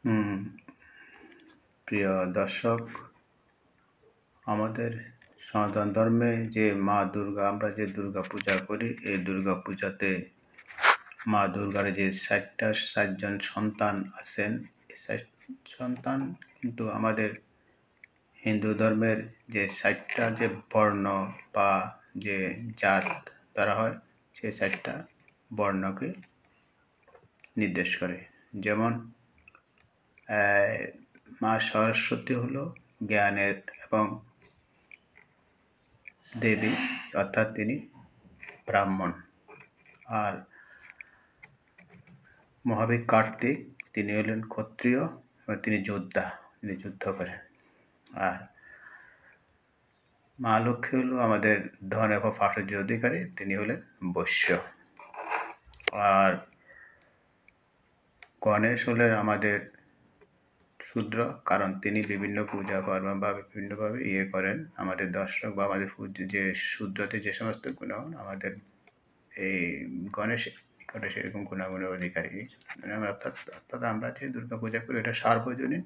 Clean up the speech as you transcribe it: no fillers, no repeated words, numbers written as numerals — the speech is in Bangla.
হুম, প্রিয় দর্শক, আমাদের সনাতন ধর্মে যে মা দুর্গা, আমরা যে দুর্গা পূজা করি, এই দুর্গা পূজাতে মা দুর্গার যে ৬০জন সন্তান আছেন, এই ৬০ সন্তান কিন্তু আমাদের হিন্দু ধর্মের যে ৬০টা যে বর্ণ বা যে জাত ধরা হয়, সেই ৬০টা বর্ণকে নির্দেশ করে। যেমন মা সরস্বতী হলো জ্ঞানের এবং দেবী, অর্থাৎ তিনি ব্রাহ্মণ। আর মহাবীর কার্তিক, তিনি হলেন ক্ষত্রিয় এবং তিনি যোদ্ধা, তিনি যুদ্ধ করেন। আর মা লক্ষ্মী হলো আমাদের ধন এবং প্রাচুর্যের অধিকারী, তিনি হলেন বৈশ্য। আর গণেশ হলেন আমাদের শূদ্র, কারণ তিনি বিভিন্ন পূজা পার্বণ বা বিভিন্নভাবে করেন। আমাদের দর্শক বা আমাদের যে শূদ্রতে যে সমস্ত গুণাগুণ, আমাদের এই গণেশের নিকটে সেরকম গুণাগুণের অধিকারী। অর্থাৎ আমরা যে দুর্গা পূজা করি, এটা সার্বজনীন।